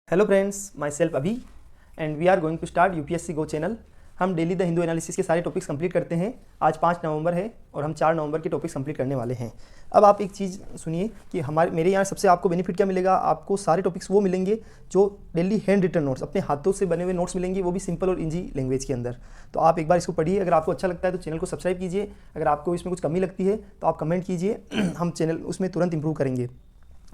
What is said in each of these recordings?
Hello friends, myself Abhi and we are going to start UPSC go channel. हम daily the Hindu analysis के सारे topics complete करते हैं। आज 5 नवंबर है और हम 4 नवंबर के टॉपिक्स कंप्लीट करने वाले हैं। अब आप एक चीज़ सुनिए कि मेरे यहाँ सबसे आपको बेनिफिट क्या मिलेगा। आपको सारे टॉपिक्स वो मिलेंगे जो डेली हैंड रिटन नोट्स, अपने हाथों से बने हुए नोट्स मिलेंगे, वो भी सिंपल और इजी लैंग्वेज के अंदर। तो आप एक बार इसको पढ़िए। अगर आपको अच्छा लगता है तो चैनल को सब्सक्राइब कीजिए। अगर आपको इसमें कुछ कमी लगती है तो आप कमेंट कीजिए, हम चैनल उसमें तुरंत इंप्रूव करेंगे।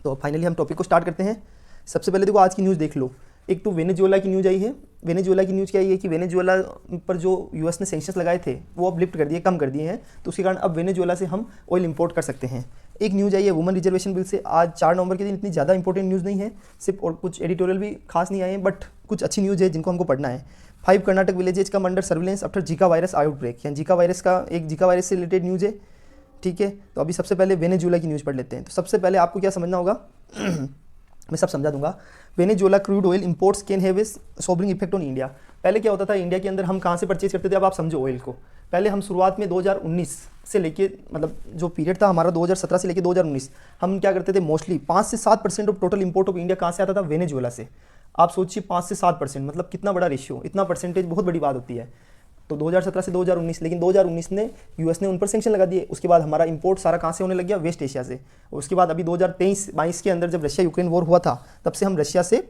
तो फाइनली हम टॉपिक को स्टार्ट करते हैं। सबसे पहले देखो आज की न्यूज़ देख लो। एक तो वेनेजुएला की न्यूज़ आई है। वेनेजुएला की न्यूज़ क्या आई है कि वेनेजुएला पर जो यूएस ने सैंक्शंस लगाए थे वो अब लिफ्ट कर दिए, कम कर दिए हैं। तो उसके कारण अब वेनेजुएला से हम ऑयल इंपोर्ट कर सकते हैं। एक न्यूज़ आई है वुमेन रिजर्वेशन बिल से। आज 4 नवंबर के दिन इतनी ज़्यादा इंपॉर्टेंट न्यूज़ नहीं है सिर्फ, और कुछ एडिटोरियल भी खास नहीं आए हैं, बट कुछ अच्छी न्यूज़ है जिनको हमको पढ़ना है। 5 Karnataka villages come under surveillance after Zika virus outbreak. यानी जीका वायरस का एक जीका वायरस से रिलेटेड न्यूज़ है। ठीक है, तो अभी सबसे पहले वेनेजुएला की न्यूज़ पढ़ लेते हैं। तो सबसे पहले आपको क्या समझना होगा मैं सब समझा दूंगा। Venezuela crude oil imports can have a sobering effect on India. पहले क्या होता था इंडिया के अंदर, हम कहाँ से परचेज करते थे। अब आप समझो ऑयल को। पहले हम शुरुआत में 2019 से लेके, मतलब जो पीरियड था हमारा 2017 से लेके 2019, हम क्या करते थे मोस्टली 5 से 7% of total import of India कहाँ से आता था, वेनेजुएला से। आप सोचिए 5 से 7%, मतलब कितना बड़ा रेशियो, इतना परसेंटेज बहुत बड़ी बात होती है। तो 2017 से 2019, लेकिन 2019 ने यूएस ने उन पर सैंक्शन लगा दिए। उसके बाद हमारा इंपोर्ट सारा कहाँ से होने लग गया, वेस्ट एशिया से। उसके बाद अभी 2023-22 के अंदर जब रशिया यूक्रेन वॉर हुआ था, तब से हम रशिया से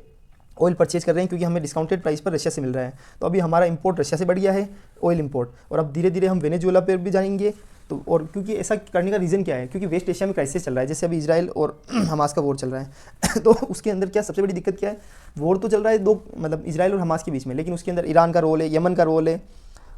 ऑयल परचेज कर रहे हैं, क्योंकि हमें डिस्काउंटेड प्राइस पर रशिया से मिल रहा है। तो अभी हमारा इंपोर्ट रशिया से बढ़ गया है, ऑयल इंपोर्ट। और अब धीरे धीरे हम वेनेजुएला पर भी जाएंगे। तो और क्योंकि ऐसा करने का रीज़न क्या है, क्योंकि वेस्ट एशिया में क्राइसिस चल रहा है, जैसे अभी इजराइल और हमास का वॉर चल रहा है। तो उसके अंदर क्या सबसे बड़ी दिक्कत क्या है, वॉर तो चल रहा है दो, मतलब इजराइल और हमास के बीच में, लेकिन उसके अंदर ईरान का रोल है, यमन का रोल है,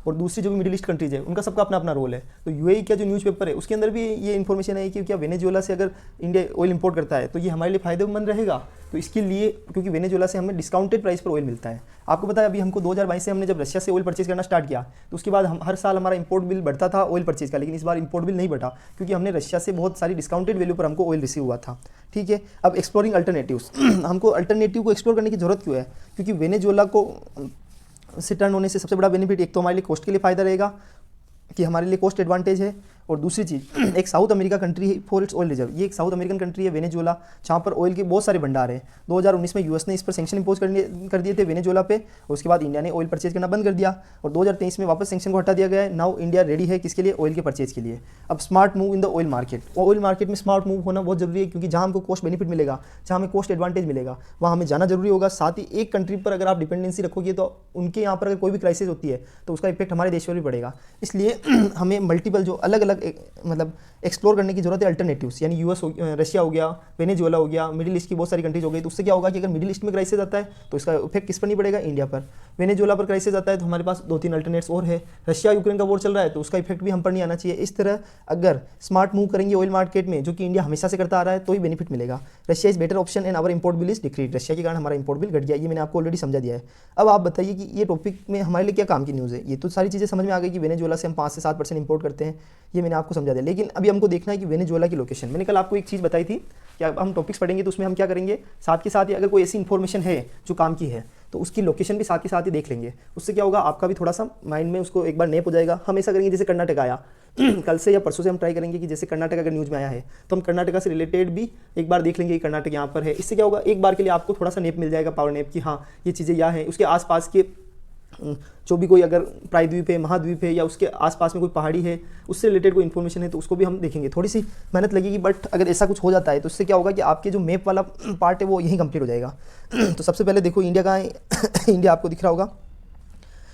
और दूसरी जो भी मिडिल ईस्ट कंट्रीज है उनका सबका अपना अपना रोल है। तो यूएई का जो न्यूज़पेपर है उसके अंदर भी ये इन्फॉर्मेशन है कि क्या वेनेजुएला से अगर इंडिया ऑयल इंपोर्ट करता है तो ये हमारे लिए फायदेमंद रहेगा। तो इसके लिए, क्योंकि वेनेजुएला से हमें डिस्काउंटेड प्राइस पर ऑयल मिलता है। आपको पता है अभी हमको 2022 से हमने जब रशिया से ऑयल परचेज करना स्टार्ट किया, तो उसके बाद हम हर साल हमारा इंपोर्ट बिल बढ़ता था ऑयल परचेज का, लेकिन इस बार इंपोर्ट बिल नहीं बढ़ा, क्योंकि हमने रशिया से बहुत सारी डिस्काउंटेड वैल्यू पर हमको ऑयल रिसीव हुआ था। ठीक है, अब एक्सप्लोरिंग अल्टरनेटिव्स। हमको अल्टरनेटिव को एक्सप्लोर करने की जरूरत क्यों है, क्योंकि वेनेजुएला को से टर्न होने से सबसे बड़ा बेनिफिट, एक तो हमारे लिए कॉस्ट के लिए फ़ायदा रहेगा कि हमारे लिए कॉस्ट एडवांटेज है, और दूसरी चीज़ एक साउथ अमेरिका कंट्री है फॉर इट्स ऑयल रिजर्व। ये एक साउथ अमेरिकन कंट्री है वेनेजुएला, जहाँ पर ऑयल के बहुत सारे भंडार हैं। 2019 में यूएस ने इस पर सैंक्शन इंपोज कर दिए थे वेनेजुएला पे, और उसके बाद इंडिया ने ऑयल परचेज करना बंद कर दिया, और 2023 में वापस सैंक्शन को हटा दिया गया है। नाउ इंडिया रेडी है किसके लिए, ऑयल के परचेज के लिए। अब smart move in the oil market. Oil market में स्मार्ट मूव होना बहुत जरूरी है, क्योंकि जहाँ हमको कॉस्ट बेनिफिट मिलेगा, जहाँ हमें कॉस्ट एडवांटेज मिलेगा, वहाँ हमें जाना जरूरी होगा। साथ ही एक कंट्री पर अगर आप डिपेंडेंसी रखोगे तो उनके यहाँ पर अगर कोई भी क्राइसिस होती है तो उसका इफेक्ट हमारे देश पर भी पड़ेगा। इसलिए हमें मल्टीपल जो अलग अलग मतलब एक्सप्लोर करने की जरूरत है अल्टरनेटिव्स। यानी यूएस रशिया हो गया, वेनेजुएला हो गया, मिडिल ईस्ट की बहुत सारी कंट्रीज हो गई। तो उससे क्या होगा कि अगर मिडिल ईस्ट में क्राइसिस आता है तो इसका इफेक्ट किस पर नहीं पड़ेगा, इंडिया पर। वेनेजुएला पर क्राइसिस आता है तो हमारे पास 2-3 अल्टरनेट्स और है। रशिया यूक्रेन का वॉर चल रहा है तो उसका इफेक्ट भी हम पर नहीं आना चाहिए। इस तरह अगर स्मार्ट मूव करेंगे ऑयल मार्केट में, जो कि इंडिया हमेशा से करता आ रहा है, तो ही बेनिफिट मिलेगा। Russia is better option and our import bill is decrease. Russia के कारण हमारा इंपोर्ट बिल घट गया, ये मैंने आपको ऑलरेडी समझा दिया है। अब आप बताइए कि ये टॉपिक में हमारे लिए क्या काम की न्यूज़ है। ये तो सारी चीज़ें समझ में आ गई कि वेनेजुएला से हम 5 से 7% इंपोर्ट करते हैं, ये मैंने आपको समझा दिया। लेकिन अभी हमको देखना है कि वेनेजुएला की लोकेशन। मैंने कल आपको एक चीज़ बताई थी कि अब हम टॉपिक्स पढ़ेंगे तो उसमें हम क्या करेंगे, साथ के साथ ही अगर कोई ऐसी इन्फॉर्मेशन है जो काम की है तो उसकी लोकेशन भी साथ के साथ ही देख लेंगे। उससे क्या होगा, आपका भी थोड़ा सा माइंड में उसको एक बार नेप हो जाएगा। हम ऐसा करेंगे जैसे कर्नाटक आया कल से या परसों से हम ट्राई करेंगे कि जैसे कर्नाटक अगर न्यूज़ में आया है तो हम कर्नाटका से रिलेटेड भी एक बार देख लेंगे कि कर्नाटक यहाँ पर है। इससे क्या होगा, एक बार के लिए आपको थोड़ा सा नेप मिल जाएगा, पावर नेप, कि हाँ ये चीज़ें यहाँ हैं। उसके आसपास के जो भी कोई अगर प्रायद्वीप है, महाद्वीप है, या उसके आसपास में कोई पहाड़ी है, उससे रिलेटेड कोई इन्फॉर्मेशन है तो उसको भी हम देखेंगे। थोड़ी सी मेहनत लगेगी, बट अगर ऐसा कुछ हो जाता है तो उससे क्या होगा कि आपके जो मैप वाला पार्ट है वो यहीं कंप्लीट हो जाएगा। तो सबसे पहले देखो इंडिया कहाँ है। इंडिया आपको दिख रहा होगा,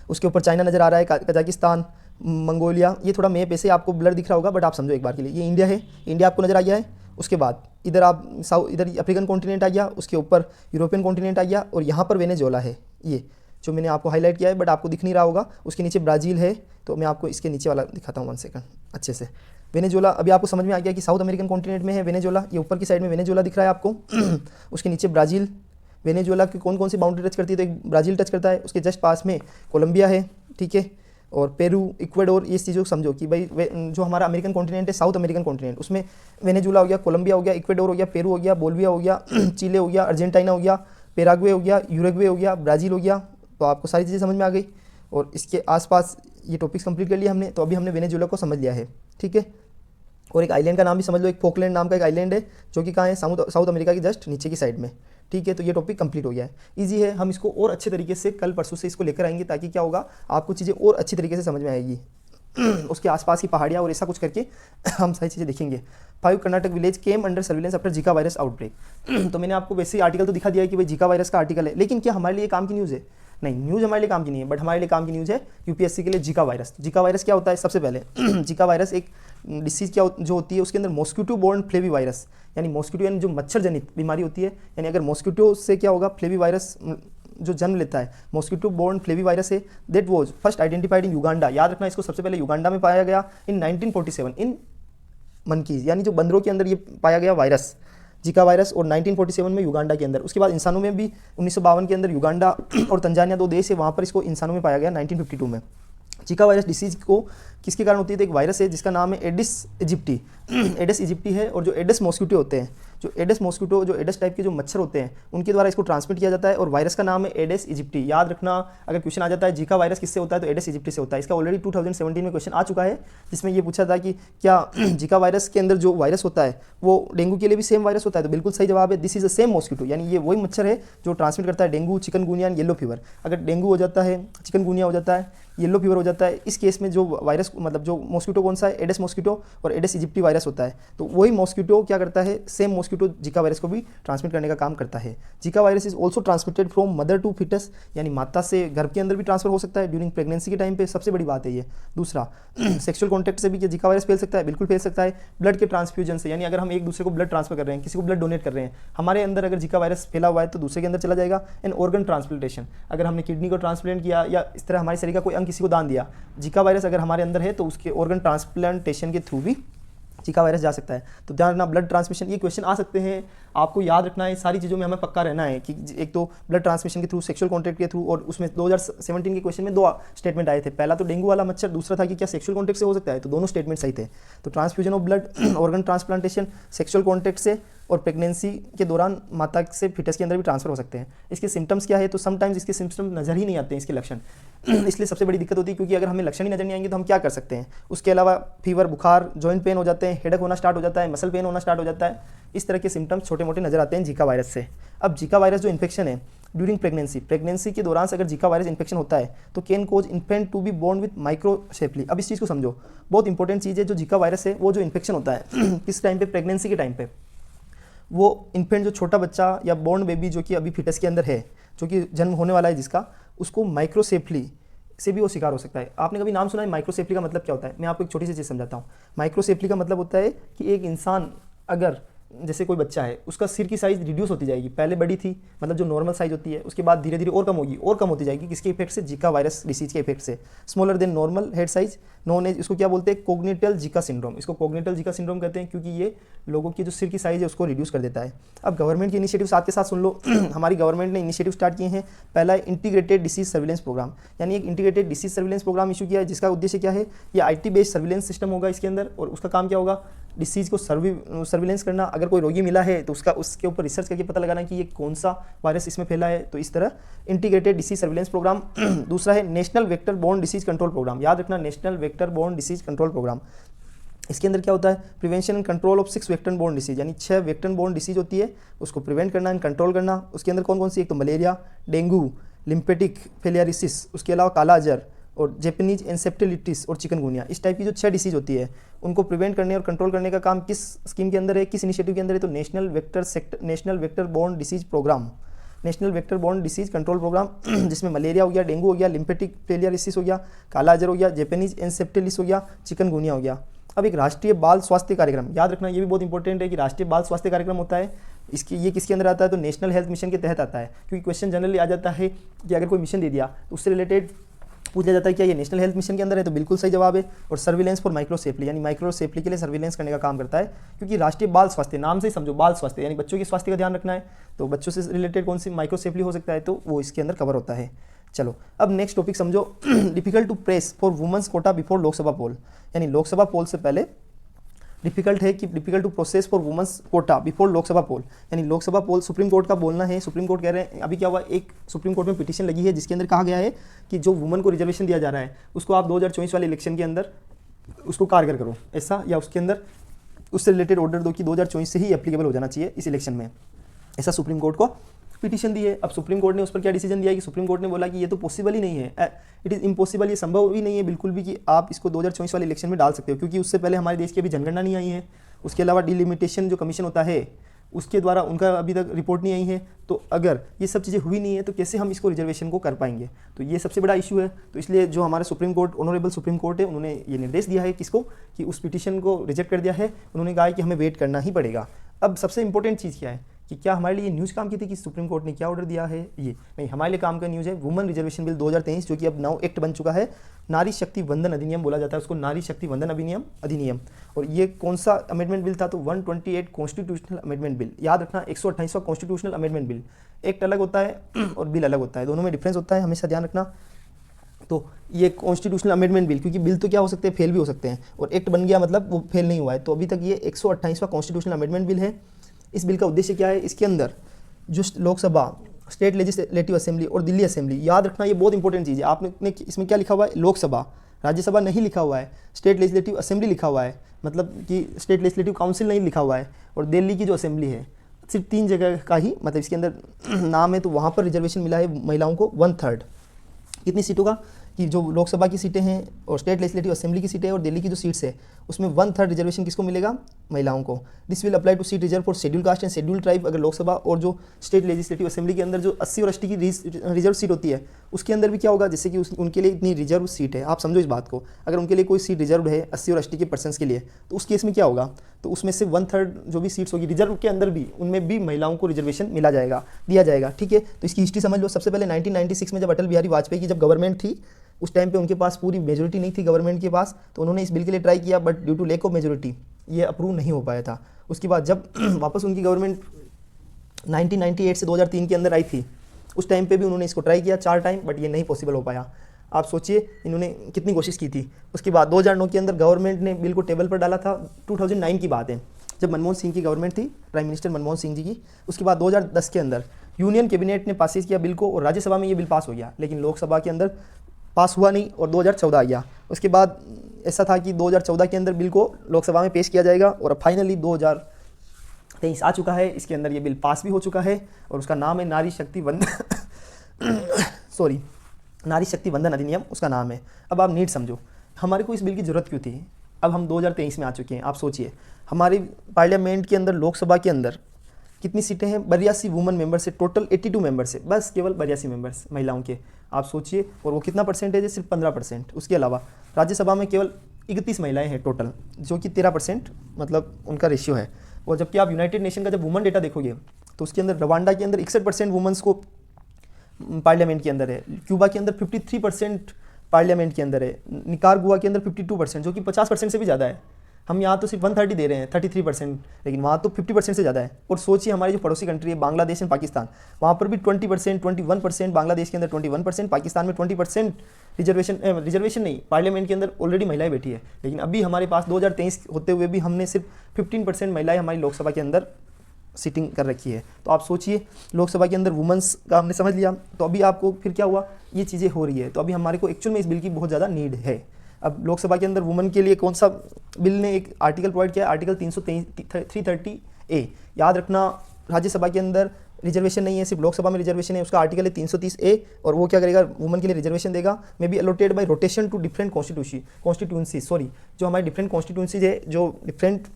उसके ऊपर चाइना नज़र आ रहा है, कजाकिस्तान, मंगोलिया। ये थोड़ा मैप ऐसे आपको ब्लर दिख रहा होगा, बट आप समझो एक बार के लिए, ये इंडिया है। इंडिया आपको नज़र आ गया है। उसके बाद इधर आप इधर अफ्रीकन कॉन्टिनेंट आ गया, उसके ऊपर यूरोपियन कॉन्टिनेंट आ गया, और यहाँ पर वेनेजुएला है, ये जो मैंने आपको हाईलाइट किया है, बट आपको दिख नहीं रहा होगा। उसके नीचे ब्राज़ील है, तो मैं आपको इसके नीचे वाला दिखाता हूँ 1 सेकंड अच्छे से। वेनेजुएला अभी आपको समझ में आ गया कि साउथ अमेरिकन कॉन्टिनेंट में है वेनेजुएला। ये ऊपर की साइड में वेनेजुएला दिख रहा है आपको। उसके नीचे ब्राज़ील। वेनेजुएला की कौन कौन सी बाउंड्री टच करती है, तो एक ब्राज़ील टच करता है, उसके जस्ट पास में कोलंबिया है, ठीक है, और पेरू, इक्वाडोर। ये चीज़ों को समझो कि भाई जो हमारा अमेरिकन कॉन्टिनेंट है, साउथ अमेरिकन कॉन्टिनेंट, उसमें वेनेजुएला हो गया, कोलंबिया हो गया, इक्वाडोर हो गया, पेरू हो गया, बोलिविया हो गया, चिले हो गया, अर्जेंटीना हो गया, पैराग्वे हो गया, यूरुग्वे हो गया, ब्राज़ील हो गया। तो आपको सारी चीज़ें समझ में आ गई, और इसके आसपास ये टॉपिक्स कंप्लीट कर लिया हमने। तो अभी हमने वेनेजुएला को समझ लिया है, ठीक है। और एक आइलैंड का नाम भी समझ लो, एक फोकलैंड नाम का एक आइलैंड है, जो कि कहाँ है, साउथ अमेरिका की जस्ट नीचे की साइड में, ठीक है, तो ये टॉपिक कंप्लीट हो गया है, इजी है। हम इसको और अच्छे तरीके से कल परसों से इसको लेकर आएंगे, ताकि क्या होगा, आपको चीज़ें और अच्छी तरीके से समझ में आएगी। उसके आसपास की पहाड़ियाँ और ऐसा कुछ करके हम सारी चीज़ें देखेंगे। 5 Karnataka village came under surveillance after Zika virus outbreak. तो मैंने आपको वैसे ही आर्टिकल तो दिखा दिया है कि भाई जीका वायरस का आर्टिकल है, लेकिन क्या हमारे लिए काम की न्यूज़ है? नहीं, न्यूज़ हमारे लिए काम की नहीं है, बट हमारे लिए काम की न्यूज़ है यूपीएससी के लिए जीका वायरस। जीका वायरस क्या होता है? सबसे पहले जीका वायरस एक डिसीज़ क्या जो होती है, उसके अंदर मॉस्किटो बोर्न फ्लेवी वायरस, यानी मॉस्किटो यानी जो मच्छर जनित बीमारी होती है, यानी अगर मॉस्किटो से क्या होगा, फ्लेवी वायरस जो जन्म लेता है, मॉस्किटो बोर्न फ्लेवी वायरस है, that was first identified in Uganda. याद रखना, इसको सबसे पहले युगांडा में पाया गया इन 1947 इन मंकीज, यानी जो बंदरों के अंदर ये पाया गया वायरस, जीका वायरस, और 1947 में युगांडा के अंदर। उसके बाद इंसानों में भी 1952 के अंदर युगांडा और तंजानिया 2 देश है, वहाँ पर इसको इंसानों में पाया गया 1952 में। जीका वायरस डिसीज को किसके कारण होती है? तो एक वायरस है जिसका नाम है एडिस इजिप्टी। एडिस इजिप्टी है, और जो एडिस मॉस्किटो होते हैं, जो एडिस मॉस्किटो, जो एडिस टाइप के जो मच्छर होते हैं, उनके द्वारा इसको ट्रांसमिट किया जाता है, और वायरस का नाम है एडिस इजिप्टी। याद रखना, अगर क्वेश्चन आ जाता है जीका वायरस किससे होता है, तो एडिस इजिप्टी से होता है। इसका ऑलरेडी 2017 में क्वेश्चन आ चुका है, जिसमें ये पूछा था कि क्या जीका वायरस के अंदर जो वायरस होता है वो डेंगू के लिए भी सेम वायरस होता है? तो बिल्कुल सही जवाब है, this is the same mosquito, यानी ये वही मच्छर है जो ट्रांसमिट करता है डेंगू, चिकनगुनिया, येलो फीवर। अगर डेंगू हो जाता है, चिकनगुनिया हो जाता है, येलो फीवर हो जाता है, इस केस में जो वायरस मतलब जो मॉस्किटो कौन सा है? एडिस मॉस्किटो और एडिस इजिप्टी वायरस होता है। तो वही मॉस्किटो क्या करता है? सेम मॉस्किटो जीका वायरस को भी ट्रांसमिट करने का काम करता है। Zika virus is also transmitted from mother to foetus, यानी माता से गर्भ के अंदर भी ट्रांसफर हो सकता है ड्यूरिंग प्रेगनेंसी के टाइम पे, सबसे बड़ी बात है ये। दूसरा, सेक्सुअल कॉन्टैक्ट से भी जीका वायरस फैल सकता है, बिल्कुल फैल सकता है। ब्लड के ट्रांसफ्यूजन से, यानी अगर हम एक दूसरे को ब्लड ट्रांसफर कर रहे हैं, किसी को ब्लड डोनेट कर रहे हैं, हमारे अंदर अगर जीका वायरस फैला हुआ है तो दूसरे के अंदर चला जाएगा। एंड ऑर्गन ट्रांसप्लांटेशन, अगर हमने किडनी को ट्रांसप्लांट किया या इस तरह हमारे शरीर का कोई अंग किसी को दान दिया, जीका वायरस अगर हमारे अंदर है तो उसके ऑर्गन ट्रांसप्लांटेशन के थ्रू भी जीका वायरस जा सकता है। तो ध्यान रखना, ब्लड ट्रांसमिशन, ये क्वेश्चन आ सकते हैं, आपको याद रखना है, सारी चीज़ों में हमें पक्का रहना है कि एक तो ब्लड ट्रांसमिशन के थ्रू, सेक्सुअल कॉन्टैक्ट के थ्रू, और उसमें 2017 के क्वेश्चन में 2 स्टेटमेंट आए थे। पहला तो डेंगू वाला मच्छर, दूसरा था कि क्या सेक्सुअल कॉन्टैक्ट से हो सकता है, तो दोनों स्टेटमेंट सही थे। तो transfusion of blood, organ transplantation, sexual contact से, और प्रेगनेंसी के दौरान माता से फिटस के अंदर भी ट्रांसफर हो सकते हैं। इसके सिम्टम्स क्या है? तो समटाइम्स इसके सिम्टम्स नजर ही नहीं आते हैं, इसके लक्षण इसलिए सबसे बड़ी दिक्कत होती है, क्योंकि अगर हमें लक्षण ही नजर नहीं आएंगे तो हम क्या कर सकते हैं? उसके अलावा फीवर, बुखार, जॉइंट पेन हो जाते हैं, हेडेक होना स्टार्ट हो जाता है, मसल पेन होना स्टार्ट हो जाता है, इस तरह के सिम्टम्स छोटे मोटे नजर आते हैं जीका वायरस से। अब जीका वायरस जो इन्फेक्शन है ड्यूरिंग प्रेगनेंसी के दौरान से अगर जीका वायरस इन्फेक्शन होता है तो can cause infant to be born with microcephaly. अब इस चीज़ को समझो, बहुत इंपॉर्टेंट चीज़ है। जो जीका वायरस है वो जो इन्फेक्शन होता है किस टाइम पे? प्रेगनेंसी के टाइम पे। वो इन्फेंट, जो छोटा बच्चा या बोर्न बेबी जो कि अभी फिटस के अंदर है, जो कि जन्म होने वाला है जिसका, उसको माइक्रोसेफली से भी वो शिकार हो सकता है। आपने कभी नाम सुना है माइक्रोसेफली का मतलब क्या होता है? मैं आपको एक छोटी सी चीज़ समझाता हूँ। माइक्रोसेफली का मतलब होता है कि एक इंसान, अगर जैसे कोई बच्चा है, उसका सिर की साइज़ रिड्यूस होती जाएगी, पहले बड़ी थी, मतलब जो नॉर्मल साइज़ होती है, उसके बाद धीरे धीरे और कम होगी, और कम होती जाएगी, किसके इफेक्ट से? जीका वायरस डिसीज के इफेक्ट से। Smaller than normal head size, known as, इसको क्या बोलते हैं? Congenital Zika syndrome. इसको कोग्निटल जीका सिंड्रोम कहते हैं, क्योंकि ये लोगों की जो सिर की साइज़ है उसको रिड्यूस कर देता है। अब गवर्नमेंट के इनिशिएटिव साथ के साथ सुन लो हमारी गवर्नमेंट ने इनिशिएटिव स्टार्ट किए हैं। पहला है इंटीग्रेटेड डिसीज सर्विलेंस प्रोग्राम, यानी एक integrated disease surveillance programme issue किया है, जिसका उद्देश्य क्या है? ये IT बेस्ड सर्विलेंस सिस्टम होगा इसके अंदर, और उसका काम क्या होगा? डिसीज़ को सर्विलेंस करना। अगर कोई रोगी मिला है तो उसके ऊपर रिसर्च करके पता लगाना कि ये कौन सा वायरस इसमें फैला है। तो इस तरह इंटीग्रेटेड डिसीज सर्विलेंस प्रोग्राम। दूसरा है national vector borne disease control programme. याद रखना, national vector borne disease control programme. इसके अंदर क्या होता है? Prevention and control of 6 vector borne disease, यानी 6 वेक्टर बोर्न डिसीज होती है, उसको प्रिवेंट करना एंड कंट्रोल करना। उसके अंदर कौन कौन सी? एक तो मलेरिया, डेंगू, लिम्फेटिक फिलियारिसिस, उसके अलावा काला अजर, और जैपनीज एन्सेफेलाइटिस और चिकनगुनिया। इस टाइप की जो 6 डिसीज होती है उनको प्रिवेंट करने और कंट्रोल करने का काम किस स्कीम के अंदर है, किस इनिशिएटिव के अंदर है? तो national vector borne disease programme, national vector borne disease control programme, जिसमें मलेरिया हो गया, डेंगू हो गया, लिम्फेटिक फिलियारिसिस हो गया, काला अजर हो गया, जैपनीज एन्सेफेलाइटिस हो गया, चिकनगुनिया हो गया। अब एक राष्ट्रीय बाल स्वास्थ्य कार्यक्रम, याद रखना ये भी बहुत इंपॉर्टेंट है कि राष्ट्रीय बाल स्वास्थ्य कार्यक्रम होता है। ये किसके अंदर आता है? तो नेशनल हेल्थ मिशन के तहत आता है, क्योंकि क्वेश्चन जनरली आ जाता है कि अगर कोई मिशन दे दिया तो उससे रिलेटेड पूछा जाता है क्या ये नेशनल हेल्थ मिशन के अंदर है? तो बिल्कुल सही जवाब है। और सर्विलेंस फॉर माइक्रोसेफली, यानी माइक्रोसेफली के लिए सर्विलेंस करने का काम करता है, क्योंकि राष्ट्रीय बाल स्वास्थ्य, नाम से ही समझो बाल स्वास्थ्य, यानी बच्चों के स्वास्थ्य का ध्यान रखना है। तो बच्चों से रिलेटेड कौन सी माइक्रोसेफली हो सकता है? तो वो इसके अंदर कवर होता है। चलो अब नेक्स्ट टॉपिक समझो, difficult to press for women's quota before Lok Sabha poll, यानी लोकसभा पोल से पहले डिफिकल्ट है कि difficult to process for women's quota before Lok Sabha poll, यानी लोकसभा पोल सुप्रीम कोर्ट का बोलना है। सुप्रीम कोर्ट कह रहे हैं, अभी क्या हुआ, एक सुप्रीम कोर्ट में पिटीशन लगी है जिसके अंदर कहा गया है कि जो वुमेन को रिजर्वेशन दिया जा रहा है उसको आप 2024 वाले इलेक्शन के अंदर उसको कारगर करो, ऐसा, या उसके अंदर उससे रिलेटेड ऑर्डर दो कि 2024 से ही एप्लीकेबल हो जाना चाहिए इस इलेक्शन में, ऐसा सुप्रीम कोर्ट को पिटीशन दी है। अब सुप्रीम कोर्ट ने उस पर क्या डिसीजन दिया है कि सुप्रीम कोर्ट ने बोला कि ये तो पॉसिबल ही नहीं है, इट इज़ इम्पॉसिबल, ये संभव ही नहीं है बिल्कुल भी कि आप इसको 2024 वाले इलेक्शन में डाल सकते हो, क्योंकि उससे पहले हमारे देश की अभी जनगणना नहीं आई है। उसके अलावा डिलिमिटेशन जो कमीशन होता है उसके द्वारा उनका अभी तक रिपोर्ट नहीं आई है। तो अगर ये सब चीज़ें हुई नहीं है तो कैसे हम इसको रिजर्वेशन को कर पाएंगे, तो ये सबसे बड़ा इशू है। तो इसलिए जो हमारे supreme court, honourable supreme court है, उन्होंने ये निर्देश दिया है किसको, कि उस पिटीशन को रिजेक्ट कर दिया है। उन्होंने कहा है कि हमें वेट करना ही पड़ेगा। अब सबसे इंपॉर्टेंट चीज़ क्या है कि क्या हमारे लिए न्यूज़ काम की थी कि सुप्रीम कोर्ट ने क्या ऑर्डर दिया है, ये नहीं, हमारे लिए काम का न्यूज़ है वुमेन रिजर्वेशन बिल 2023, जो कि अब नाउ एक्ट बन चुका है। नारी शक्ति वंदन अधिनियम बोला जाता है उसको, नारी शक्ति वंदन अधिनियम। और ये कौन सा अमेंडमेंट बिल था, तो 128 कॉन्स्टिट्यूशनल अमेंडमेंट बिल। याद रखना 128वां कॉन्स्टिट्यूशनल अमेंडमेंट बिल, एक्ट अलग होता है और बिल अलग होता है, दोनों में डिफरेंस होता है, हमेशा ध्यान रखना। तो ये कॉन्स्टिट्यूशनल अमेंडमेंट बिल, क्योंकि बिल तो क्या हो सकते हैं, फेल भी हो सकते हैं, और एक्ट बन गया मतलब वो फेल नहीं हुआ है। तो अभी तक ये 128वां कॉन्स्टिट्यूशनल अमेंडमेंट बिल है। इस बिल का उद्देश्य क्या है, इसके अंदर जो लोकसभा, स्टेट लेजिस्लेटिव असेंबली और दिल्ली असेंबली, याद रखना ये बहुत इंपॉर्टेंट चीज़ है। आपने इसमें क्या लिखा हुआ है, लोकसभा, राज्यसभा नहीं लिखा हुआ है, स्टेट लेजिस्लेटिव असेंबली लिखा हुआ है, मतलब कि स्टेट लेजिस्लेटिव काउंसिल नहीं लिखा हुआ है, और दिल्ली की जो असेंबली है, सिर्फ 3 जगह का ही मतलब इसके अंदर नाम है। तो वहाँ पर रिजर्वेशन मिला है महिलाओं को 1/3। कितनी सीटों का, कि जो लोकसभा की सीटें हैं और स्टेट लेजिस्लेटिव असेंबली की सीटें और दिल्ली की जो सीट्स है उसमें 1/3 रिजर्वेशन किसको मिलेगा, महिलाओं को। This will apply to seat reserve for schedule caste and schedule tribe. अगर लोकसभा और जो स्टेट लेजिस्लेटिव असेंबली के अंदर जो 80 और 80 की रिजर्व सीट होती है उसके अंदर भी क्या होगा, जैसे कि उनके लिए इतनी रिजर्व सीट है, आप समझो इस बात को, अगर उनके लिए कोई सीट रिजर्व है 80 और 80 के पर्सन्स के लिए, तो उस केस में क्या होगा, तो उसमें से 1/3 जो भी सीट्स होगी रिजर्व के अंदर भी, उनमें भी महिलाओं को रिजर्वेशन मिला जाएगा, दिया जाएगा। ठीक है, तो इसकी हिस्ट्री समझ लो। सबसे पहले 1996 में जब अटल बिहारी वाजपेयी की जब गवर्नमेंट थी, उस टाइम पे उनके पास पूरी मेजोरिटी नहीं थी गवर्नमेंट के पास, तो उन्होंने इस बिल के लिए ट्राई किया, but due to lack of majority ये अप्रूव नहीं हो पाया था। उसके बाद जब वापस उनकी गवर्नमेंट 1998 से 2003 के अंदर आई थी, उस टाइम पे भी उन्होंने इसको ट्राई किया 4 टाइम, बट ये नहीं पॉसिबल हो पाया। आप सोचिए इन्होंने कितनी कोशिश की थी। उसके बाद 2009 के अंदर गवर्नमेंट ने बिल को टेबल पर डाला था, 2009 की बात है, जब मनमोहन सिंह की गवर्नमेंट थी, प्राइम मिनिस्टर मनमोहन सिंह जी की। उसके बाद 2010 के अंदर यूनियन कैबिनेट ने पास किया बिल को, और राज्यसभा में ये बिल पास हो गया, लेकिन लोकसभा के अंदर पास हुआ नहीं, और 2014 आ गया। उसके बाद ऐसा था कि 2014 के अंदर बिल को लोकसभा में पेश किया जाएगा, और अब फाइनली 2023 आ चुका है, इसके अंदर ये बिल पास भी हो चुका है, और उसका नाम है नारी शक्ति नारी शक्ति वंदन अधिनियम उसका नाम है। अब आप नीट समझो, हमारे को इस बिल की ज़रूरत क्यों थी। अब हम 2023 में आ चुके हैं, आप सोचिए हमारी पार्लियामेंट के अंदर, लोकसभा के अंदर कितनी सीटें हैं, 82 वुमेन मेंबर से, टोटल 82 मेंबर से, बस केवल 82 मेंबर्स महिलाओं के, आप सोचिए। और वो कितना परसेंटेज है, सिर्फ 15%। उसके अलावा राज्यसभा में केवल 31 महिलाएं हैं टोटल, जो कि 13% मतलब उनका रेशियो है। और जबकि आप यूनाइटेड नेशन का जब वुमेन डेटा देखोगे तो उसके अंदर रवांडा के अंदर 61% वुमेंस को पार्लियामेंट के अंदर है, क्यूबा के अंदर 53% पार्लियामेंट के अंदर है, निकारागुआ के अंदर 52%, जो कि 50% से भी ज़्यादा है। हम यहाँ तो सिर्फ 130 दे रहे हैं, 33%, लेकिन वहाँ तो 50% से ज़्यादा है। और सोचिए हमारी जो पड़ोसी कंट्री है बांग्लादेश एंड पाकिस्तान, वहाँ पर भी 20%, 21%, बांग्लादेश के अंदर 21%, पाकिस्तान में 20% रिजर्वेशन नहीं, पार्लियामेंट के अंदर ऑलरेडी महिलाएं बैठी है। लेकिन अभी हमारे पास 2023 होते हुए भी हमने सिर्फ 15% महिलाएं हमारी लोकसभा के अंदर सीटिंग कर रखी है। तो आप सोचिए लोकसभा के अंदर वुमेंस का हमने समझ लिया, तो अभी आपको फिर क्या हुआ, ये चीज़ें हो रही है। तो अभी हमारे को एक्चुअल में इस बिल की बहुत ज़्यादा नीड है। अब लोकसभा के अंदर वुमेन के लिए कौन सा बिल ने एक आर्टिकल प्रोवाइड किया, आर्टिकल 330A। याद रखना राज्यसभा के अंदर रिजर्वेशन नहीं है, सिर्फ लोकसभा में रिजर्वेशन है, उसका आर्टिकल है 330A। और वो क्या करेगा, वुमेन के लिए रिजर्वेशन देगा, may be allotted by rotation to different constituency, जो हमारी डिफरेंट कॉन्स्टिट्यूंसीज है, जो डिफरेंट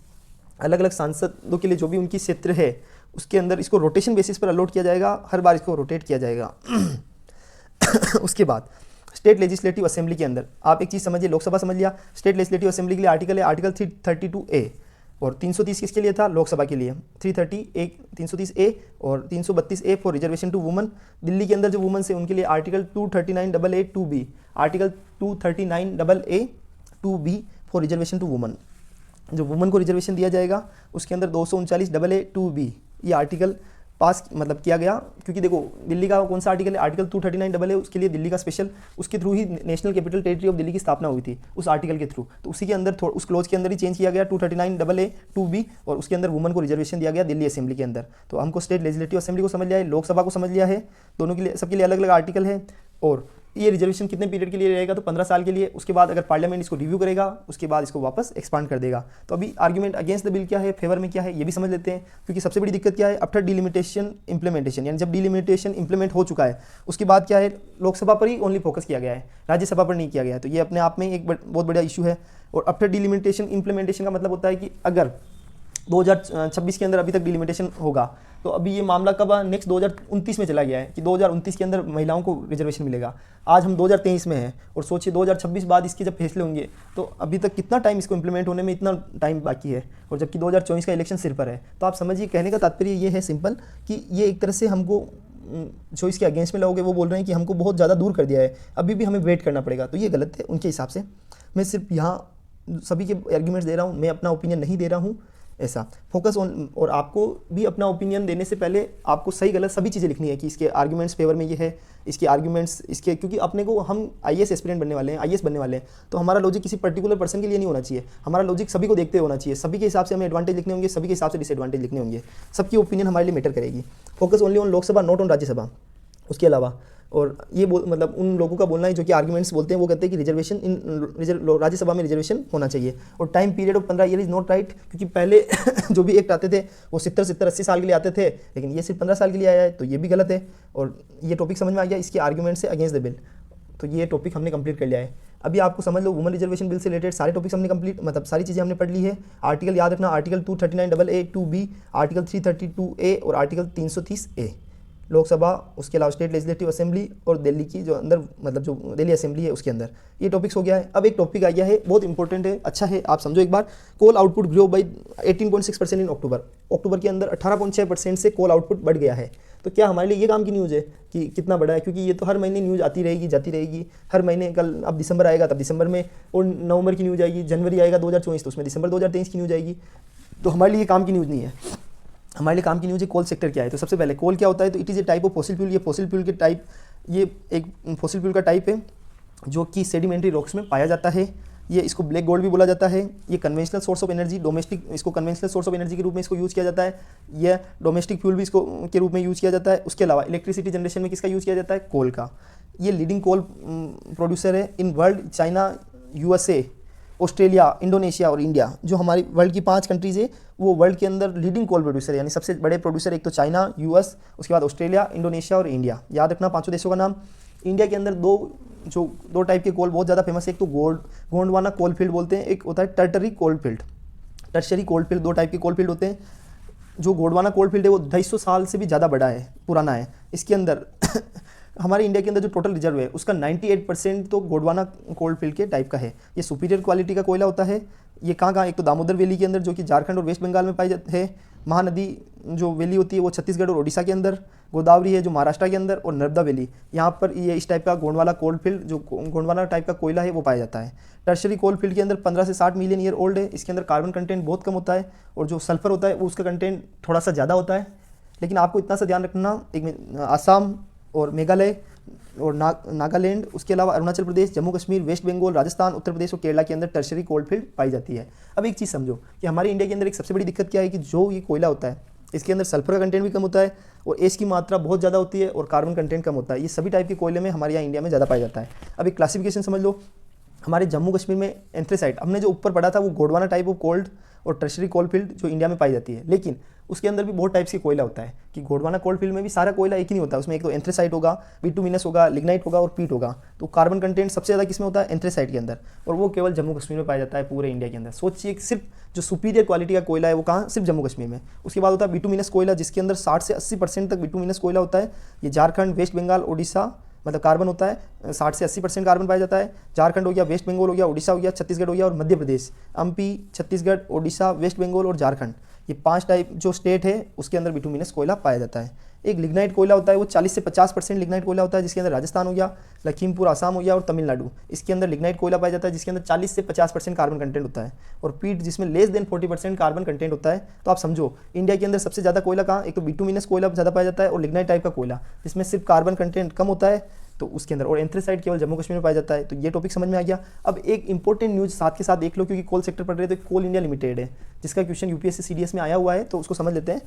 अलग अलग सांसदों के लिए जो भी उनकी क्षेत्र है, उसके अंदर इसको रोटेशन बेसिस पर अलॉट किया जाएगा, हर बार इसको रोटेट किया जाएगा। उसके बाद स्टेट लेजिस्लेटिव असेंबली के अंदर आप एक चीज़ समझिए, लोकसभा समझ लिया, स्टेट लेजिस्लेटिव असेंबली के लिए आर्टिकल है आर्टिकल 332A, और 330 किसके लिए था, लोकसभा के लिए, 330A और 332A for reservation to women. Delhi के अंदर जो वुमेन है उनके लिए article 239AA2B, article 239AA2B for reservation to women, जो वुमेन को रिजर्वेशन दिया जाएगा, उसके अंदर 239AA2B ये आर्टिकल पास मतलब किया गया। क्योंकि देखो दिल्ली का कौन सा आर्टिकल है, आर्टिकल 239AA, उसके लिए दिल्ली का स्पेशल, उसके through he national capital territory of Delhi की स्थापना हुई थी, उस आर्टिकल के थ्रू। तो उसी के अंदर उस क्लोज के अंदर ही चेंज किया गया 239AA2B, और उसके अंदर वुमेन को रिजर्वेशन दिया गया दिल्ली असेंबली के अंदर। तो हमको स्टेट लेजिस्लेटिव असेंबली को समझ लिया है, लोकसभा को समझ लिया है, दोनों के लिए सबके लिए अलग अलग आर्टिकल है। और ये रिजर्वेशन कितने पीरियड के लिए रहेगा, तो 15 साल के लिए। उसके बाद अगर पार्लियामेंट इसको रिव्यू करेगा उसके बाद इसको वापस एक्सपांड कर देगा। तो अभी आर्ग्यूमेंट अगेंस्ट द बिल क्या है, फेवर में क्या है, ये भी समझ लेते हैं। क्योंकि सबसे बड़ी दिक्कत क्या है, आफ्टर डिलिमिटेशन इंप्लीमेंटेशन, यानी जब डिलिमिटेशन इंप्लीमेंट हो चुका है उसके बाद क्या है, लोकसभा पर ही ओनली फोकस किया गया है, राज्यसभा पर नहीं किया गया है। तो ये अपने आप में एक बहुत बड़ा इशू है। और आफ्टर डिलिमिटेशन इंप्लीमेंटेशन का मतलब होता है कि अगर 2026 के अंदर अभी तक डिलिमिटेशन होगा तो अभी ये मामला कब नेक्स्ट 2029 में चला गया है कि 2029 के अंदर महिलाओं को रिजर्वेशन मिलेगा। आज हम 2023 में हैं और सोचिए 2026 बाद इसके जब फैसले होंगे तो अभी तक कितना टाइम इसको इंप्लीमेंट होने में, इतना टाइम बाकी है। और जबकि 2024 का इलेक्शन सिर पर है। तो आप समझिए, कहने का तात्पर्य ये है सिंपल कि ये एक तरह से हमको जो इसके अगेंस्ट में लोग हैं वो बोल रहे हैं कि हमको बहुत ज़्यादा दूर कर दिया है, अभी भी हमें वेट करना पड़ेगा। तो ये गलत है उनके हिसाब से। मैं सिर्फ यहाँ सभी के आर्ग्यूमेंट्स दे रहा हूँ, मैं अपना ओपिनियन नहीं दे रहा हूँ ऐसा। फोकस ऑन, और आपको भी अपना ओपिनियन देने से पहले आपको सही गलत सभी चीज़ें लिखनी है कि इसके आर्ग्यूमेंट्स फेवर में ये है, इसके आर्ग्यूमेंट्स इसके, क्योंकि अपने को हम आईएएस एस्पिरेंट बनने वाले हैं, आईएएस बनने वाले हैं। तो हमारा लॉजिक किसी पर्टिकुलर पर्सन के लिए नहीं होना चाहिए, हमारा लॉजिक सभी को देखते होना चाहिए। सभी के हिसाब से हमें एडवांटेज लिखने होंगे, सभी के हिसाब से डिसएडवांटेज लिखने होंगे, सबकी ओपिनियन हमारे लिए मैटर करेगी। Focus only on Lok Sabha, not on Rajya Sabha. उसके अलावा और ये मतलब उन लोगों का बोलना है जो कि आर्ग्यूमेंट्स बोलते हैं, वो कहते हैं कि रिजर्वेशन इन राज्यसभा में रिजर्वेशन होना चाहिए। और time period of 15 year is not right, क्योंकि पहले जो भी एक्ट आते थे वो 70-80 साल के लिए आते थे, लेकिन ये सिर्फ 15 साल के लिए आया है, तो ये भी गलत है। और ये टॉपिक समझ में आ गया इसके आर्ग्यूमेंट से अगेंस्ट द बिल। तो ये टॉपिक हमने कंप्लीट कर लिया है। अभी आपको समझ लो वुमन रिजर्वेशन बिल से रिलेटेड सारे टॉपिक्स हमने कंप्लीट, मतलब सारी चीज़ें हमने पढ़ ली है। आर्टिकल याद रखना, आर्टिकल 239AA(2)(b), आर्टिकल 332A और आर्टिकल 330A लोकसभा, उसके अलावा स्टेट लेजिस्लेटिव असेंबली और दिल्ली की जो अंदर मतलब जो दिल्ली असेंबली है उसके अंदर ये टॉपिक्स हो गया है। अब एक टॉपिक आ गया है बहुत इंपॉर्टेंट है, अच्छा है आप समझो एक बार। कोल आउटपुट ग्रो बाई 18.6% इन अक्टूबर के अंदर 18.6% से कोल आउटपुट बढ़ गया है। तो क्या हमारे लिए ये काम की न्यूज़ है कि कितना बड़ा है, क्योंकि ये तो हर महीने न्यूज़ आती रहेगी जाती रहेगी, हर महीने। कल अब दिसंबर आएगा तब दिसंबर में, और नवंबर की न्यूज़ आएगी, जनवरी आएगा 2024 तो उसमें दिसंबर 2023 की न्यूज़ आएगी। तो हमारे लिए काम की न्यूज़ नहीं है। हमारे लिए काम की न्यूज़ है कोल सेक्टर क्या है। तो सबसे पहले कोल क्या होता है, तो it is a type of fossil fuel. ये फॉसिल फ्यूल के टाइप, ये एक फॉसिल फ्यूल का टाइप है जो कि सेडिमेंट्री रॉक्स में पाया जाता है। ये इसको ब्लैक गोल्ड भी बोला जाता है। ये conventional source of energy, domestic, इसको कन्वेंशनल सोर्स ऑफ एनर्जी के रूप में इसको यूज़ किया जाता है। यह डोमेस्टिक फ्यूल भी इसको के रूप में यूज़ किया जाता है। उसके अलावा इलेक्ट्रिसिटी जनरेशन में किसका यूज़ किया जाता है, कोल का। ये लीडिंग कोल प्रोड्यूसर है in world. China, USA, Australia, Indonesia और इंडिया, जो हमारी वर्ल्ड की 5 कंट्रीज़ है, वो वर्ल्ड के अंदर लीडिंग कोल प्रोड्यूसर है, यानी सबसे बड़े प्रोड्यूसर। एक तो चाइना, US, उसके बाद ऑस्ट्रेलिया, इंडोनेशिया और इंडिया। याद रखना 5 देशों का नाम। इंडिया के अंदर दो टाइप के कोल बहुत ज़्यादा फेमस है। एक तो गोंडवाना कोल फील्ड बोलते हैं, एक होता है tertiary coal field. Tertiary coal field, 2 type के कोल फील्ड होते हैं। जो गोंडवाना कोल फील्ड है वो 250 साल से भी ज़्यादा बड़ा है, पुराना है। इसके अंदर हमारे इंडिया के अंदर जो टोटल रिजर्व है उसका 98% तो गोंडवाना कोल फील्ड के टाइप का है। ये सुपीरियर क्वालिटी का कोयला होता है। ये कहाँ, एक तो दामोदर वैली के अंदर जो कि झारखंड और वेस्ट बंगाल में पाई जाती है। महानदी जो वैली होती है वो छत्तीसगढ़ और ओडिशा के अंदर। गोदावरी है जो महाराष्ट्र के अंदर, और नर्मदा वैली, यहाँ पर ये इस टाइप का गोंडवाना कोल फील्ड, जो गोंडवाना टाइप का कोयला है वो पाया जाता है। टर्शरी कोल फील्ड के अंदर 15 से 60 मिलियन ईयर ओल्ड है। इसके अंदर कार्बन कंटेंट बहुत कम होता है, और जो सल्फर होता है वो उसका कंटेंट थोड़ा सा ज़्यादा होता है। लेकिन आपको इतना सा ध्यान रखना, एक आसाम और मेघालय और नागालैंड, उसके अलावा अरुणाचल प्रदेश, जम्मू कश्मीर, वेस्ट बंगाल, राजस्थान, उत्तर प्रदेश और केरला के अंदर टर्शरी कोल फील्ड पाई जाती है। अब एक चीज़ समझो कि हमारे इंडिया के अंदर एक सबसे बड़ी दिक्कत क्या है कि जो ये कोयला होता है इसके अंदर सल्फर का कंटेंट भी कम होता है, और एच की मात्रा बहुत ज़्यादा होती है, और कार्बन कंटेंट कम होता है। ये सभी टाइप के कोयले में हमारे यहाँ इंडिया में ज़्यादा पाया जाता है। अब एक क्लासिफिकेशन समझ लो, हमारे जम्मू कश्मीर में एंथ्रेसाइट, हमने जो ऊपर पढ़ा था वो गोंडवाना टाइप ऑफ कोल्ड और टर्शरी कोल फील्ड जो इंडिया में पाई जाती है। लेकिन उसके अंदर भी बहुत टाइप्स की कोयला होता है कि गोंडवाना कोल फील्ड में भी सारा कोयला एक ही नहीं होता है। उसमें एक तो एंथ्रेसाइट होगा, बिटुमिनस होगा, लिग्नाइट होगा और पीट होगा। तो कार्बन कंटेंट सबसे ज़्यादा किसमें होता है, एंथ्रेसाइट के अंदर, और वो केवल जम्मू कश्मीर में पाया जाता है पूरे इंडिया के अंदर। सोचिए सिर्फ जो सुपीरियर क्वालिटी का कोयला है वो कहाँ, सिर्फ जम्मू कश्मीर में। उसके बाद होता है बिटुमिनस कोयला, जिसके अंदर 60 से 80% तक बिटुमिनस कोयला होता है। ये झारखंड, वेस्ट बंगाल, ओडिशा, मतलब कार्बन होता है 60 से 80% कार्बन पाया जाता है। झारखंड हो गया, वेस्ट बंगाल हो गया, ओडिशा हो गया, छत्तीसगढ़ हो गया और मध्य प्रदेश, एमपी, छत्तीसगढ़, ओडिशा, वेस्ट बंगाल और झारखंड, ये 5 टाइप जो स्टेट है उसके अंदर बिटुमिनस कोयला पाया जाता है। एक लिग्नाइट कोयला होता है, वो 40 से 50% लिग्नाइट कोयला होता है, जिसके अंदर राजस्थान हो गया, लखीमपुर आसाम हो गया और तमिलनाडु, इसके अंदर लिग्नाइट कोयला पाया जाता है, जिसके अंदर 40 से 50% कार्बन कंटेंट होता है। और पीट जिसमें लेस देन 40% कार्बन कंटेंट होता है। तो आप समझो इंडिया के अंदर सबसे ज़्यादा कोयला कहाँ, एक तो बिटुमिनस कोयला ज़्यादा पाया जाता है, और लिग्नाइट टाइप का कोयला जिसमें सिर्फ कार्बन कंटेंट कम होता है तो उसके अंदर, और एंथ्रेसाइट केवल जम्मू कश्मीर में पाया जाता है। तो ये टॉपिक समझ में आ गया। अब एक इंपॉर्टेंट न्यूज़ साथ के साथ देख लो, क्योंकि कोल सेक्टर पढ़ रहे हैं तो कोल इंडिया लिमिटेड है जिसका क्वेश्चन यूपीएससी CDS में आया हुआ है, तो उसको समझ लेते हैं।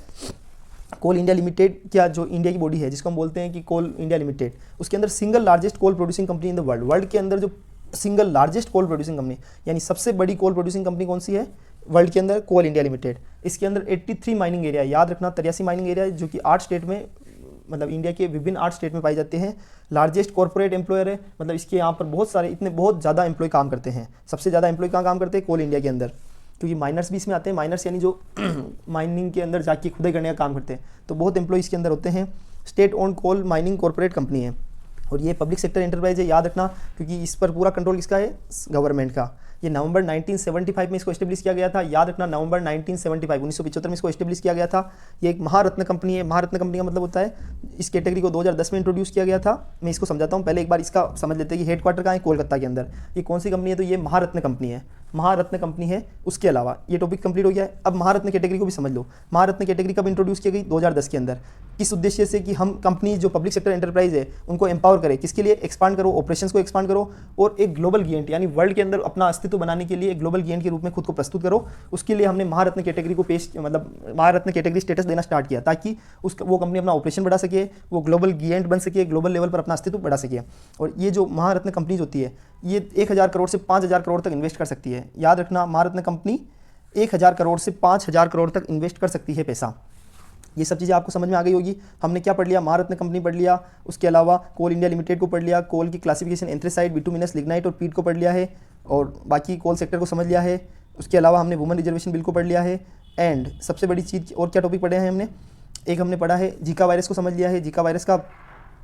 कोल इंडिया लिमिटेड क्या जो इंडिया की बॉडी है जिसको हम बोलते हैं कि कोल इंडिया लिमिटेड, उसके अंदर single largest coal producing company in the world, world के अंदर जो single largest coal producing company यानी सबसे बड़ी कोल प्रोड्यूसिंग कंपनी कौन सी है वर्ल्ड के अंदर, कोल इंडिया लिमिटेड। इसके अंदर 83 माइनिंग एरिया, याद रखना 83 माइनिंग एरिया जो कि 8 स्टेट में, मतलब इंडिया के विभिन्न 8 स्टेट में पाए जाते हैं। लार्जेस्ट कॉर्पोरेट एम्प्लॉयर है, मतलब इसके यहाँ पर बहुत सारे इतने बहुत ज़्यादा एम्प्लॉय काम करते हैं। सबसे ज़्यादा एम्प्लॉय कहाँ काम करते हैं, कोल इंडिया के अंदर, क्योंकि माइनर्स भी इसमें आते हैं। माइनर्स यानी जो माइनिंग के अंदर जाके खुदाई करने का काम करते हैं, तो बहुत एम्प्लॉय इसके अंदर होते हैं। State own coal mining corporate company है और ये पब्लिक सेक्टर एंटरप्राइज है, याद रखना, क्योंकि इस पर पूरा कंट्रोल किसका है, गवर्नमेंट का। ये नवंबर 1975 में इसको एस्टेब्लिश किया गया था, याद रखना नवंबर 1975 में इसको एस्टेब्लिश किया गया था। ये एक महारत्न कंपनी है। महारत्न कंपनी का मतलब होता है, इस कैटेगरी को 2010 में इंट्रोड्यूस किया गया था। मैं इसको समझाता हूँ, पहले एक बार इसका समझ लेते हैं कि हेडक्वार्टर कहाँ है, कोलकाता के अंदर। ये कौन सी कंपनी है, तो ये महारत्न कंपनी है, महारत्न कंपनी है। उसके अलावा ये टॉपिक कंप्लीट हो गया है। अब महारत्न कैटेगरी को भी समझ लो। महारत्न कैटेगरी कब इंट्रोड्यूस की गई, 2010 के अंदर। किस उद्देश्य से, कि हम कंपनी जो पब्लिक सेक्टर एंटरप्राइज है उनको एम्पावर करें, किसके लिए, एक्सपांड करो, ऑपरेशंस को एक्सपांड करो और एक ग्लोबल गिएंट यानी वर्ल्ड के अंदर अपना अस्तित्व बनाने के लिए एक ग्लोबल गिएंट के रूप में खुद को प्रस्तुत करो। उसके लिए हमने महारत्न कैटेगरी को मतलब महारत्न कैटेगरी स्टेटस देना स्टार्ट किया, ताकि वो कंपनी अपना ऑपरेशन बढ़ा सके, वो ग्लोबल गिएंट बन सके, ग्लोबल लेवल पर अपना अस्तित्व बढ़ा सके। और ये जो महारत्न कंपनीज होती है ये 1000 करोड़ से 5000 करोड़ तक इन्वेस्ट कर सकती है। याद रखना, महारत्न कंपनी 1000 करोड़ से 5000 करोड़ तक इन्वेस्ट कर सकती है पैसा। ये सब चीज़ें आपको समझ में आ गई होगी। हमने क्या पढ़ लिया, महारत्न कंपनी पढ़ लिया, उसके अलावा कोल इंडिया लिमिटेड को पढ़ लिया, कोल की क्लासिफिकेशन एंथ्रेसाइट, बिटुमिनस, लिग्नाइट और पीट को पढ़ लिया है, और बाकी कोल सेक्टर को समझ लिया है। उसके अलावा हमने वुमेन रिजर्वेशन बिल को पढ़ लिया है। एंड सबसे बड़ी चीज़ और क्या टॉपिक पढ़े हैं हमने, एक हमने पढ़ा है जीका वायरस को समझ लिया है। जीका वायरस का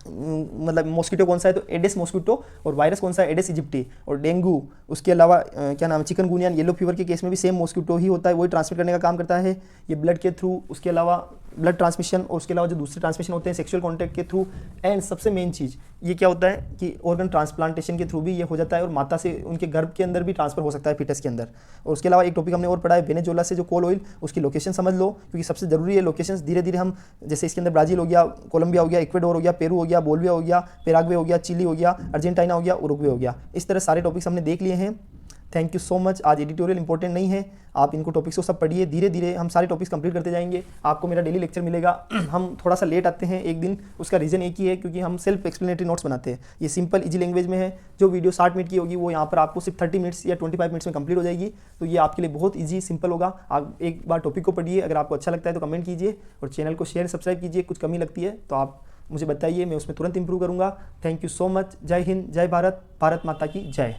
मतलब मॉस्किटो कौन सा है, तो एडिस मॉस्किटो, और वायरस कौन सा है, एडिस इजिप्टी। और डेंगू, उसके अलावा क्या नाम है, चिकनगुनिया, येलो फीवर के केस में भी सेम मॉस्किटो ही होता है, वही ट्रांसमिट करने का काम करता है। ये ब्लड के थ्रू, उसके अलावा ब्लड ट्रांसमिशन, और उसके अलावा जो दूसरे ट्रांसमिशन होते हैं सेक्सुअल कॉन्टैक्ट के थ्रू। एंड सबसे मेन चीज़ ये क्या होता है कि ऑर्गन ट्रांसप्लांटेशन के थ्रू भी ये हो जाता है, और माता से उनके गर्भ के अंदर भी ट्रांसफर हो सकता है फीटस के अंदर। और उसके अलावा एक टॉपिक हमने और पढ़ा है, वेनेजुएला से जो कोल ऑयल, उसकी लोकेशन समझ लो, क्योंकि सबसे जरूरी है लोकेशन। धीरे धीरे हम, जैसे इसके अंदर ब्राज़ील हो गया, कोलंबिया हो गया, इक्वेडोर हो गया, पेरू हो गया, बोलिविया हो गया, पैराग्वे हो गया, चिली हो गया, अर्जेंटीना हो गया, उरुग्वे हो गया। इस तरह सारे टॉपिक्स हमने देख लिए हैं। Thank you so much. आज एडिटोरियल इंपॉर्टेंट नहीं है, आप इनको टॉपिक्स को सब पढ़िए, धीरे धीरे हम सारे टॉपिक्स कंप्लीट करते जाएंगे। आपको मेरा डेली लेक्चर मिलेगा। हम थोड़ा सा लेट आते हैं एक दिन, उसका रीज़न एक ही है, क्योंकि हम सेल्फ एक्सप्लेनेटरी नोट्स बनाते हैं। ये सिंपल इजी लैंग्वेज में है। जो वीडियो 60 मिनट की होगी वो यहाँ पर आपको सिर्फ 30 मिनट्स या 25 मिनट्स में कंप्लीट हो जाएगी। तो ये आपके लिए बहुत ईजी सिंपल होगा। आप एक बार टॉपिक को पढ़िए, अगर आपको अच्छा लगता है तो कमेंट कीजिए, और चैनल को शेयर सब्सक्राइब कीजिए। कुछ कमी लगती है तो आप मुझे बताइए, मैं उसमें तुरंत इंप्रूव करूँगा। Thank you so much. जय हिंद, जय भारत, भारत माता की जय।